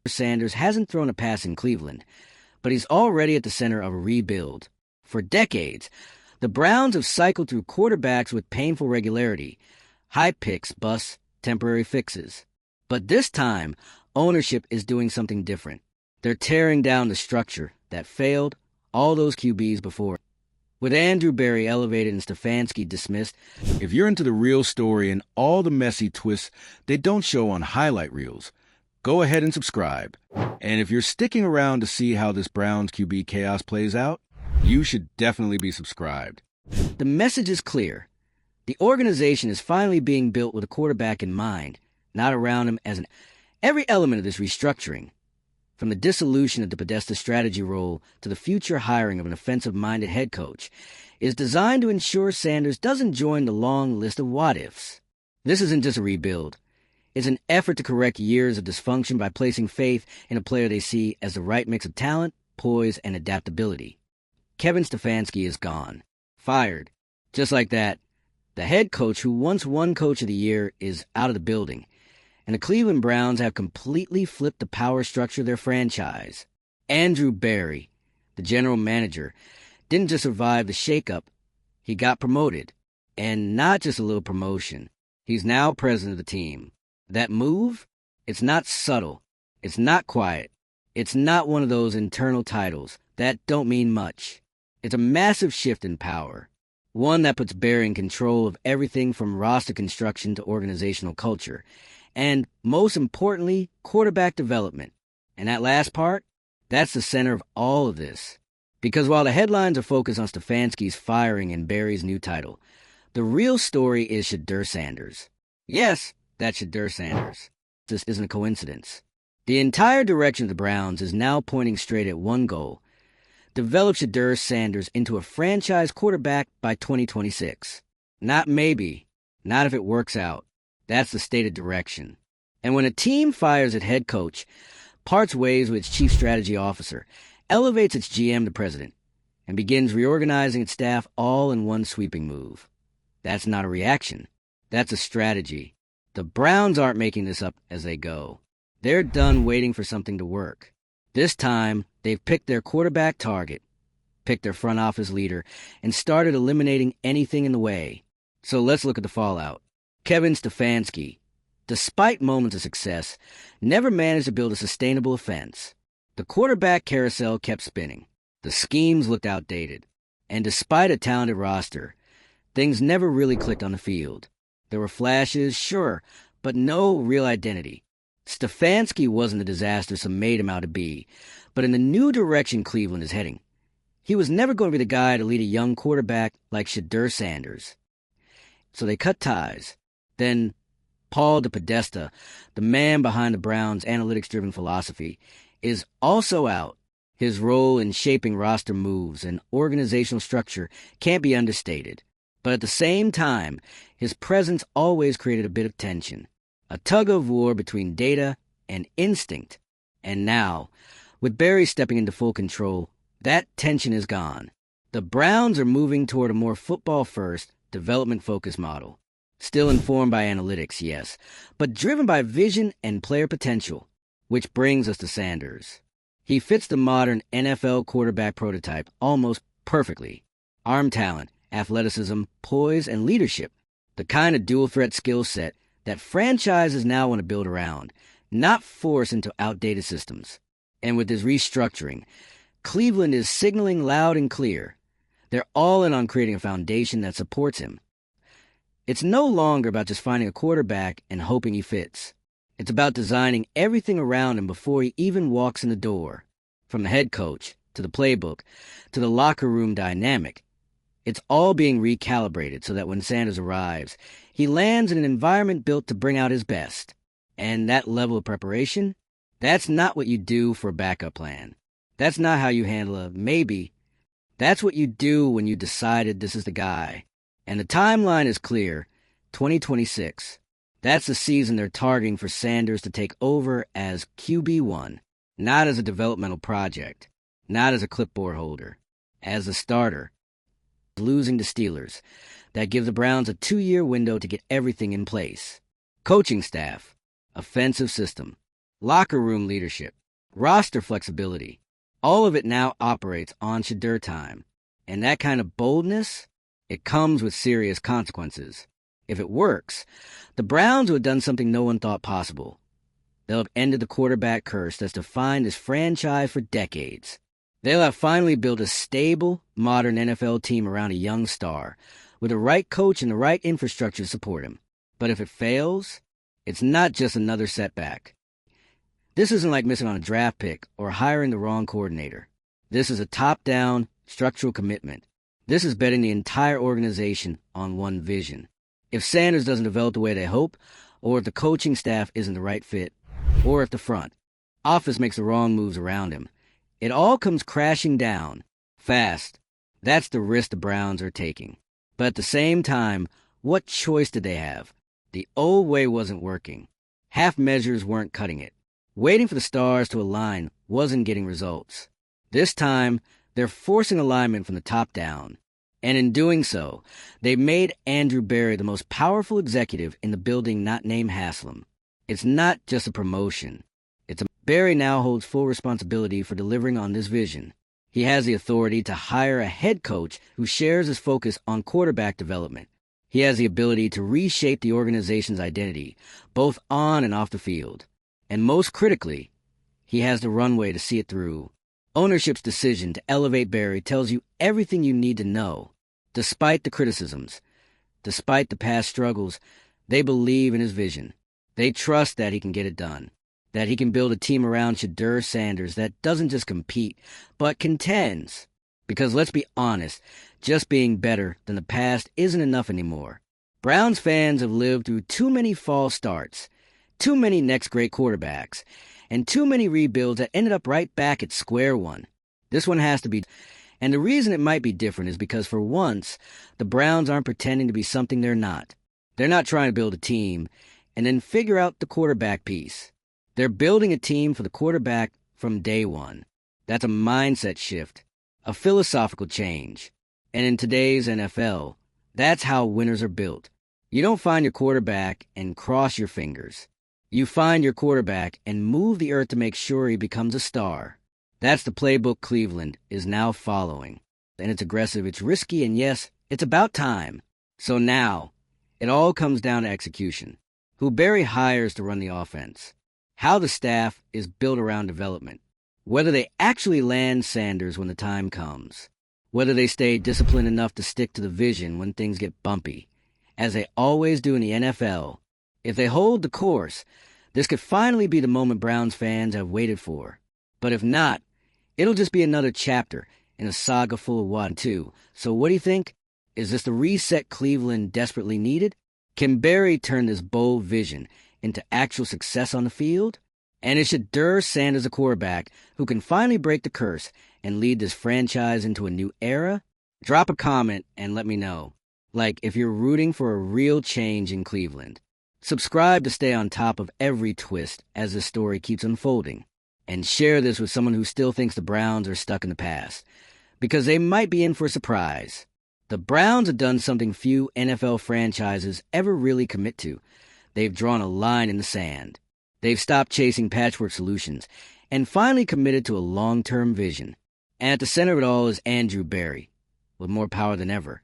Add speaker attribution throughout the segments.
Speaker 1: Sanders hasn't thrown a pass in Cleveland, but he's already at the center of a rebuild. For decades, the Browns have cycled through quarterbacks with painful regularity, high picks, busts, temporary fixes. But this time, ownership is doing something different. They're tearing down the structure that failed all those QBs before. With Andrew Berry elevated and Stefanski dismissed,
Speaker 2: If you're into the real story and all the messy twists they don't show on highlight reels, go ahead and subscribe. And if you're sticking around to see how this Browns QB chaos plays out, you should definitely be subscribed.
Speaker 1: the message is clear. The organization is finally being built with a quarterback in mind, not around him as every element of this restructuring, from the dissolution of the Podesta strategy role to the future hiring of an offensive-minded head coach, is designed to ensure Sanders doesn't join the long list of what-ifs. This isn't just a rebuild. It's an effort to correct years of dysfunction by placing faith in a player they see as the right mix of talent, poise, and adaptability. Kevin Stefanski is gone. Fired. Just like that, the head coach who once won Coach of the Year is out of the building, and the Cleveland Browns have completely flipped the power structure of their franchise. Andrew Berry, the general manager, didn't just survive the shakeup, he got promoted. And not just a little promotion. He's now president of the team. That move? It's not subtle. It's not quiet. It's not one of those internal titles that don't mean much. It's a massive shift in power. One that puts Berry in control of everything from roster construction to organizational culture. And, most importantly, quarterback development. And that last part? That's the center of all of this. Because while the headlines are focused on Stefanski's firing and Berry's new title, the real story is Shedeur Sanders. Yes, that's Shedeur Sanders. This isn't a coincidence. The entire direction of the Browns is now pointing straight at one goal: develop Shedeur Sanders into a franchise quarterback by 2026. Not maybe, not if it works out. That's the stated direction. And when a team fires its head coach, parts ways with its chief strategy officer, elevates its GM to president, and begins reorganizing its staff all in one sweeping move, that's not a reaction. That's a strategy. The Browns aren't making this up as they go. They're done waiting for something to work. This time, they've picked their quarterback target, picked their front office leader, and started eliminating anything in the way. So let's look at the fallout. Kevin Stefanski, despite moments of success, never managed to build a sustainable offense. The quarterback carousel kept spinning. The schemes looked outdated. And despite a talented roster, things never really clicked on the field. There were flashes, sure, but no real identity. Stefanski wasn't the disaster some made him out to be, but in the new direction Cleveland is heading, he was never going to be the guy to lead a young quarterback like Shedeur Sanders. So they cut ties. Then Paul DePodesta, the man behind the Browns' analytics-driven philosophy, is also out. His role in shaping roster moves and organizational structure can't be understated. But at the same time, his presence always created a bit of tension, a tug-of-war between data and instinct. And now, with Berry stepping into full control, that tension is gone. The Browns are moving toward a more football-first, development-focused model. Still informed by analytics, yes, but driven by vision and player potential. Which brings us to Sanders. He fits the modern NFL quarterback prototype almost perfectly. Arm talent, athleticism, poise, and leadership. The kind of dual-threat skill set that franchises now want to build around, not force into outdated systems. And with this restructuring, Cleveland is signaling loud and clear. They're all in on creating a foundation that supports him. It's no longer about just finding a quarterback and hoping he fits. It's about designing everything around him before he even walks in the door. From the head coach, to the playbook, to the locker room dynamic. It's all being recalibrated so that when Sanders arrives, he lands in an environment built to bring out his best. And that level of preparation, that's not what you do for a backup plan. That's not how you handle a maybe. That's what you do when you decided this is the guy. And the timeline is clear, 2026. That's the season they're targeting for Sanders to take over as QB1, not as a developmental project, not as a clipboard holder, as a starter. Losing to Steelers, that gives the Browns a 2-year window to get everything in place. Coaching staff, offensive system, locker room leadership, roster flexibility. All of it now operates on Shedeur time. And that kind of boldness, it comes with serious consequences. If it works, the Browns would have done something no one thought possible. They'll have ended the quarterback curse that's defined this franchise for decades. They'll have finally built a stable, modern NFL team around a young star, with the right coach and the right infrastructure to support him. But if it fails, it's not just another setback. This isn't like missing on a draft pick or hiring the wrong coordinator. This is a top-down, structural commitment. This is betting the entire organization on one vision. If Sanders doesn't develop the way they hope, or if the coaching staff isn't the right fit, or if the front office makes the wrong moves around him, it all comes crashing down fast. That's the risk the Browns are taking. But at the same time, what choice did they have? The old way wasn't working. Half measures weren't cutting it. Waiting for the stars to align wasn't getting results. This time, they're forcing alignment from the top down. And in doing so, they made Andrew Berry the most powerful executive in the building not named Haslam. It's not just a promotion. Berry now holds full responsibility for delivering on this vision. He has the authority to hire a head coach who shares his focus on quarterback development. He has the ability to reshape the organization's identity, both on and off the field. And most critically, he has the runway to see it through. Ownership's decision to elevate Berry tells you everything you need to know. Despite the criticisms, despite the past struggles, they believe in his vision. They trust that he can get it done, that he can build a team around Shedeur Sanders that doesn't just compete, but contends. Because let's be honest, just being better than the past isn't enough anymore. Browns fans have lived through too many false starts, too many next great quarterbacks, and too many rebuilds that ended up right back at square one. This one has to be. And the reason it might be different is because for once, the Browns aren't pretending to be something they're not. They're not trying to build a team and then figure out the quarterback piece. They're building a team for the quarterback from day one. That's a mindset shift, a philosophical change. And in today's NFL, that's how winners are built. You don't find your quarterback and cross your fingers. You find your quarterback and move the earth to make sure he becomes a star. That's the playbook Cleveland is now following. And it's aggressive, it's risky, and yes, it's about time. So now, it all comes down to execution. Who Berry hires to run the offense. How the staff is built around development. Whether they actually land Sanders when the time comes. Whether they stay disciplined enough to stick to the vision when things get bumpy. As they always do in the NFL. If they hold the course, this could finally be the moment Browns fans have waited for. But if not, it'll just be another chapter in a saga full of what too. So what do you think? Is this the reset Cleveland desperately needed? Can Berry turn this bold vision into actual success on the field? And is Shedeur Sanders a quarterback who can finally break the curse and lead this franchise into a new era? Drop a comment and let me know. Like if you're rooting for a real change in Cleveland. Subscribe to stay on top of every twist as the story keeps unfolding. And share this with someone who still thinks the Browns are stuck in the past. Because they might be in for a surprise. The Browns have done something few NFL franchises ever really commit to. They've drawn a line in the sand. They've stopped chasing patchwork solutions and finally committed to a long-term vision. And at the center of it all is Andrew Berry, with more power than ever.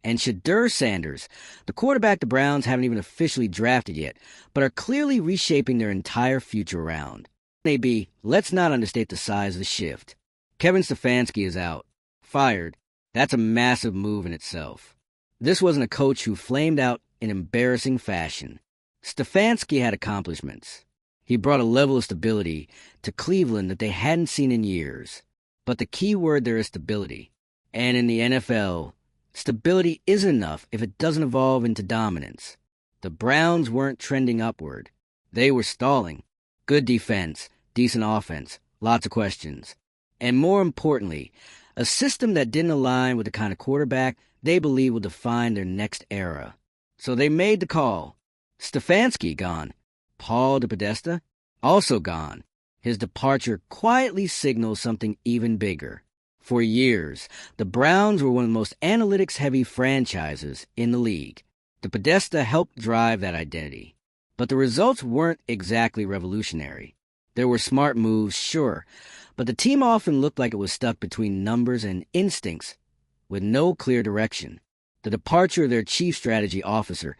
Speaker 1: And Shedeur Sanders, the quarterback the Browns haven't even officially drafted yet, but are clearly reshaping their entire future around. Maybe, let's not understate the size of the shift. Kevin Stefanski is out. Fired. That's a massive move in itself. This wasn't a coach who flamed out in embarrassing fashion. Stefanski had accomplishments. He brought a level of stability to Cleveland that they hadn't seen in years. But the key word there is stability. And in the NFL, stability isn't enough if it doesn't evolve into dominance. The Browns weren't trending upward. They were stalling. Good defense, decent offense, lots of questions. And more importantly, a system that didn't align with the kind of quarterback they believe will define their next era. So they made the call. Stefanski gone. Paul DePodesta also gone. His departure quietly signals something even bigger. For years, the Browns were one of the most analytics-heavy franchises in the league. DePodesta helped drive that identity. But the results weren't exactly revolutionary. There were smart moves, sure, but the team often looked like it was stuck between numbers and instincts with no clear direction. The departure of their chief strategy officer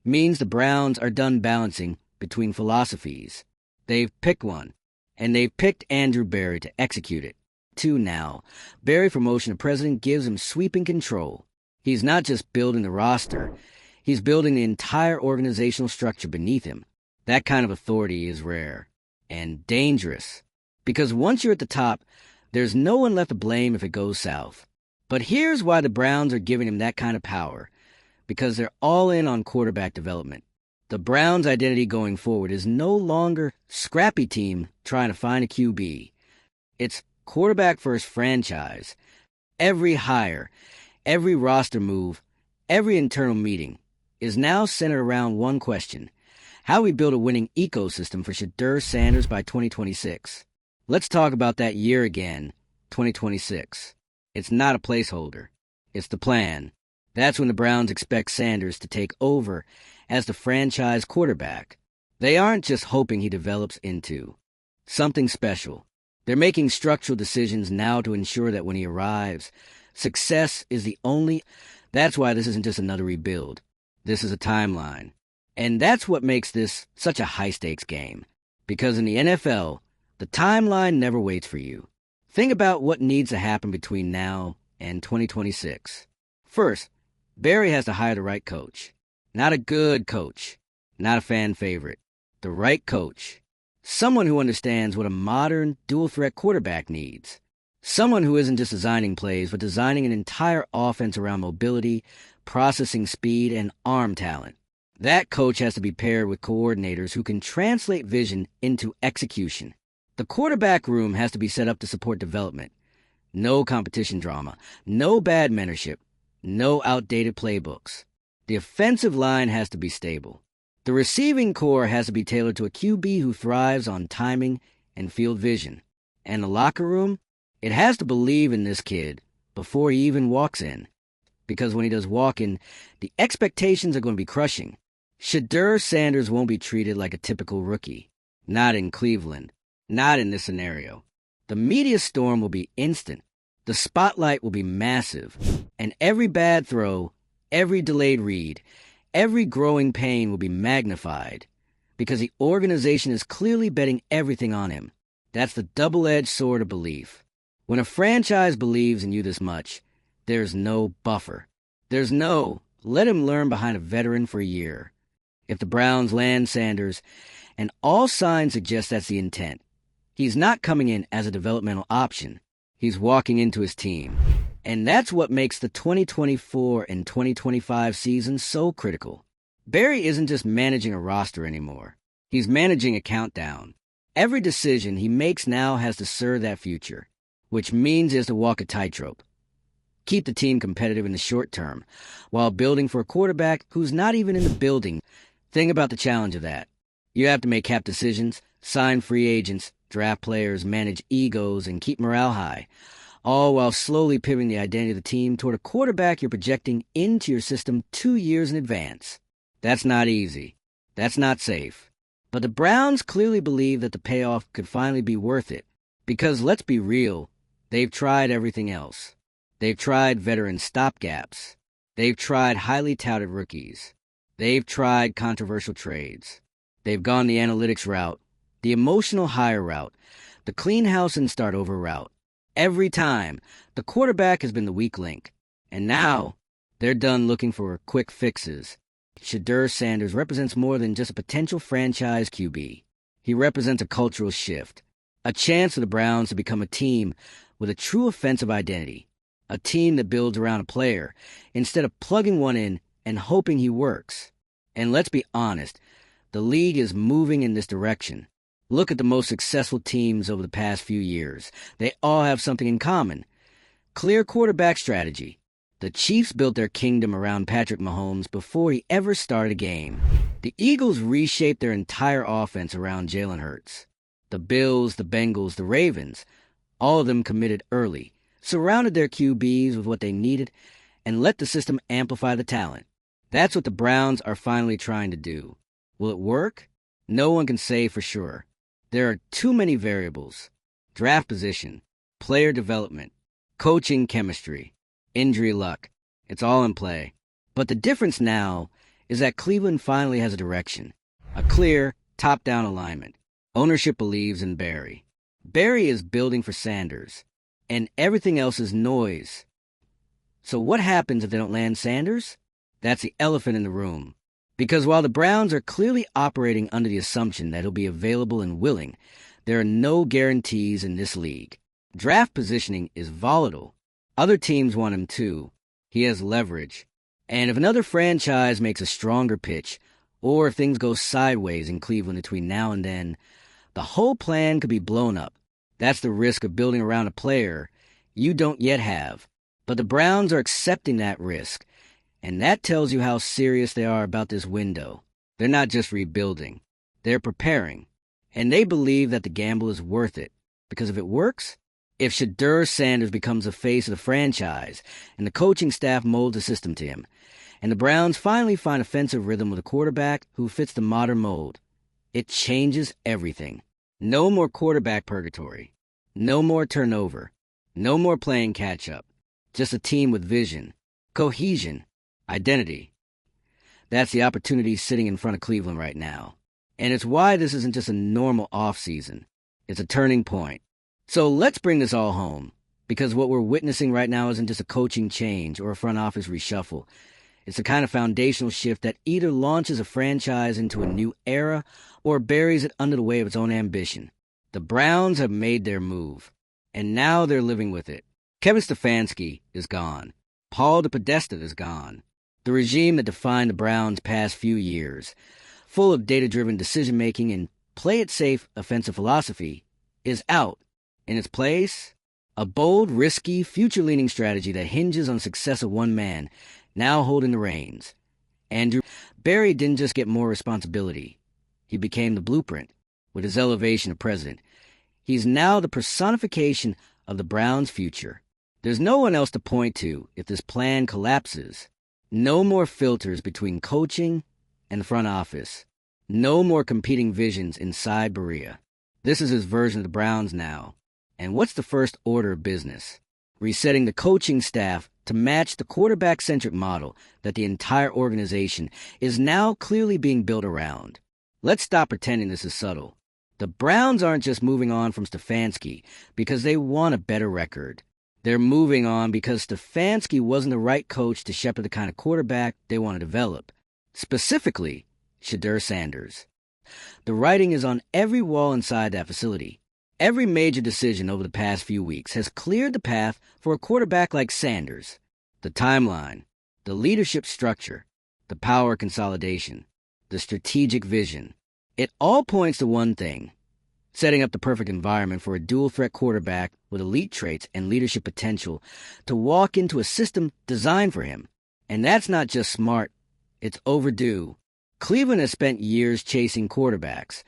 Speaker 1: means the Browns are done balancing between philosophies. They've picked one, and they've picked Andrew Berry to execute it. Two now. Berry, for motion of president, gives him sweeping control. He's not just building the roster, he's building the entire organizational structure beneath him. That kind of authority is rare and dangerous, because once you're at the top, there's no one left to blame if it goes south. But here's why the Browns are giving him that kind of power, because they're all in on quarterback development. The Browns' identity going forward is no longer scrappy team trying to find a QB. It's quarterback-first franchise. Every hire, every roster move, every internal meeting is now centered around one question: how we build a winning ecosystem for Shedeur Sanders by 2026. Let's talk about that year again, 2026. It's not a placeholder. It's the plan. That's when the Browns expect Sanders to take over as the franchise quarterback. They aren't just hoping he develops into something special. They're making structural decisions now to ensure that when he arrives, success is the only. That's why this isn't just another rebuild. This is a timeline. And that's what makes this such a high-stakes game. Because in the NFL, the timeline never waits for you. Think about what needs to happen between now and 2026. First, Berry has to hire the right coach. Not a good coach. Not a fan favorite. The right coach. Someone who understands what a modern, dual-threat quarterback needs. Someone who isn't just designing plays, but designing an entire offense around mobility, processing speed, and arm talent. That coach has to be paired with coordinators who can translate vision into execution. The quarterback room has to be set up to support development. No competition drama. No bad mentorship. No outdated playbooks. The offensive line has to be stable. The receiving core has to be tailored to a QB who thrives on timing and field vision. And the locker room? It has to believe in this kid before he even walks in. Because when he does walk in, the expectations are going to be crushing. Shedeur Sanders won't be treated like a typical rookie. Not in Cleveland. Not in this scenario. The media storm will be instant. The spotlight will be massive. And every bad throw, every delayed read, every growing pain will be magnified. Because the organization is clearly betting everything on him. That's the double-edged sword of belief. When a franchise believes in you this much, there's no buffer. There's no, let him learn behind a veteran for a year. If the Browns land Sanders, and all signs suggest that's the intent, he's not coming in as a developmental option. He's walking into his team. And that's what makes the 2024 and 2025 seasons so critical. Berry isn't just managing a roster anymore. He's managing a countdown. Every decision he makes now has to serve that future, which means he has to walk a tightrope. Keep the team competitive in the short term, while building for a quarterback who's not even in the building. Think about the challenge of that. You have to make cap decisions, sign free agents, draft players, manage egos, and keep morale high, all while slowly pivoting the identity of the team toward a quarterback you're projecting into your system 2 years in advance. That's not easy. That's not safe. But the Browns clearly believe that the payoff could finally be worth it. Because let's be real, they've tried everything else. They've tried veteran stopgaps. They've tried highly touted rookies. They've tried controversial trades. They've gone the analytics route, the emotional hire route, the clean house and start over route. Every time, the quarterback has been the weak link. And now, they're done looking for quick fixes. Shedeur Sanders represents more than just a potential franchise QB. He represents a cultural shift, a chance for the Browns to become a team with a true offensive identity, a team that builds around a player instead of plugging one in and hoping he works. And let's be honest, the league is moving in this direction. Look at the most successful teams over the past few years. They all have something in common. Clear quarterback strategy. The Chiefs built their kingdom around Patrick Mahomes before he ever started a game. The Eagles reshaped their entire offense around Jalen Hurts. The Bills, the Bengals, the Ravens, all of them committed early, surrounded their QBs with what they needed, and let the system amplify the talent. That's what the Browns are finally trying to do. Will it work? No one can say for sure. There are too many variables: draft position, player development, coaching chemistry, injury luck. It's all in play. But the difference now is that Cleveland finally has a direction, a clear, top-down alignment. Ownership believes in Barry. Barry is building for Sanders, and everything else is noise. So what happens if they don't land Sanders? That's the elephant in the room. Because while the Browns are clearly operating under the assumption that he'll be available and willing, there are no guarantees in this league. Draft positioning is volatile. Other teams want him too. He has leverage. And if another franchise makes a stronger pitch, or if things go sideways in Cleveland between now and then, the whole plan could be blown up. That's the risk of building around a player you don't yet have. But the Browns are accepting that risk, and that tells you how serious they are about this window. They're not just rebuilding. They're preparing. And they believe that the gamble is worth it. Because if it works, if Shedeur Sanders becomes the face of the franchise, and the coaching staff molds a system to him, and the Browns finally find offensive rhythm with a quarterback who fits the modern mold, it changes everything. No more quarterback purgatory. No more turnover. No more playing catch-up. Just a team with vision, cohesion, identity. That's the opportunity sitting in front of Cleveland right now. And it's why this isn't just a normal off-season. It's a turning point. So let's bring this all home, because what we're witnessing right now isn't just a coaching change or a front office reshuffle. It's the kind of foundational shift that either launches a franchise into a new era or buries it under the weight of its own ambition. The Browns have made their move, and now they're living with it. Kevin Stefanski is gone. Paul DePodesta is gone. The regime that defined the Browns' past few years, full of data-driven decision-making and play-it-safe offensive philosophy, is out. In its place, a bold, risky, future-leaning strategy that hinges on the success of one man, now holding the reins. Andrew Barry didn't just get more responsibility. He became the blueprint. With his elevation of president, he's now the personification of the Browns' future. There's no one else to point to if this plan collapses. No more filters between coaching and the front office. No more competing visions inside Berea. This is his version of the Browns now. And what's the first order of business? Resetting the coaching staff to match the quarterback-centric model that the entire organization is now clearly being built around. Let's stop pretending this is subtle. The Browns aren't just moving on from Stefanski because they want a better record. They're moving on because Stefanski wasn't the right coach to shepherd the kind of quarterback they want to develop. Specifically, Shedeur Sanders. The writing is on every wall inside that facility. Every major decision over the past few weeks has cleared the path for a quarterback like Sanders. The timeline, the leadership structure, the power consolidation, the strategic vision. It all points to one thing: setting up the perfect environment for a dual-threat quarterback with elite traits and leadership potential to walk into a system designed for him. And that's not just smart, it's overdue. Cleveland has spent years chasing quarterbacks,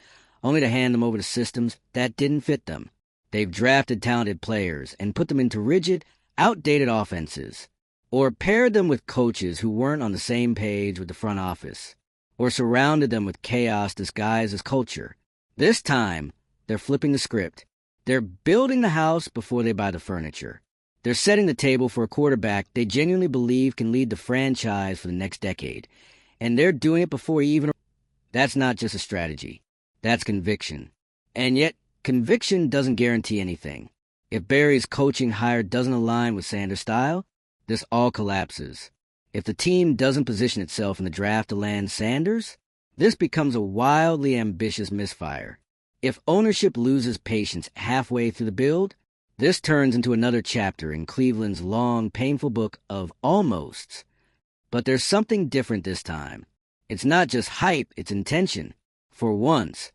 Speaker 1: only to hand them over to systems that didn't fit them. They've drafted talented players and put them into rigid, outdated offenses, or paired them with coaches who weren't on the same page with the front office, or surrounded them with chaos disguised as culture. This time, they're flipping the script. They're building the house before they buy the furniture. They're setting the table for a quarterback they genuinely believe can lead the franchise for the next decade. And they're doing it before he even... That's not just a strategy. That's conviction. And yet, conviction doesn't guarantee anything. If Barry's coaching hire doesn't align with Sanders' style, this all collapses. If the team doesn't position itself in the draft to land Sanders, this becomes a wildly ambitious misfire. If ownership loses patience halfway through the build, this turns into another chapter in Cleveland's long, painful book of almosts. But there's something different this time. It's not just hype, it's intention. For once,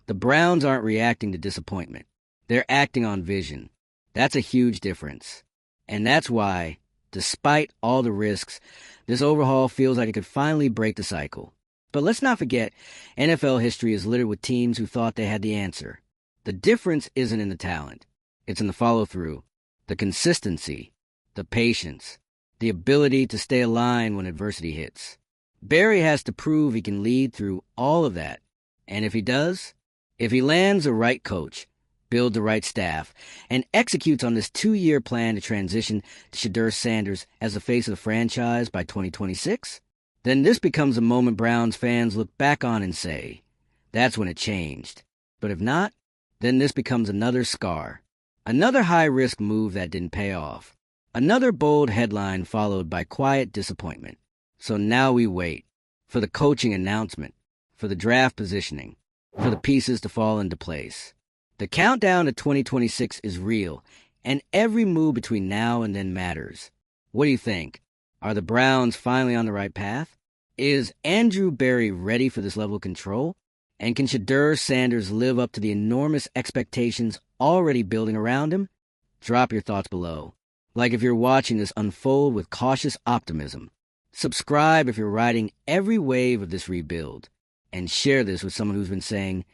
Speaker 1: the Browns aren't reacting to disappointment. They're acting on vision. That's a huge difference. And that's why, despite all the risks, this overhaul feels like it could finally break the cycle. But let's not forget, NFL history is littered with teams who thought they had the answer. The difference isn't in the talent. It's in the follow-through, the consistency, the patience, the ability to stay aligned when adversity hits. Barry has to prove he can lead through all of that. And if he does, If he lands the right coach, builds the right staff, and executes on this 2-year plan to transition to Shedeur Sanders as the face of the franchise by 2026, then this becomes a moment Browns fans look back on and say, that's when it changed. But if not, then this becomes another scar. Another high-risk move that didn't pay off. Another bold headline followed by quiet disappointment. So now we wait for the coaching announcement, for the draft positioning, for the pieces to fall into place. The countdown to 2026 is real, and every move between now and then matters. What do you think? Are the Browns finally on the right path? Is Andrew Berry ready for this level of control? And can Shedeur Sanders live up to the enormous expectations already building around him? Drop your thoughts below. Like if you're watching this unfold with cautious optimism. Subscribe if you're riding every wave of this rebuild. And share this with someone who's been saying,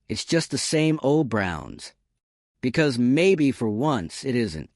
Speaker 1: it's just the same old Browns. Because maybe for once it isn't.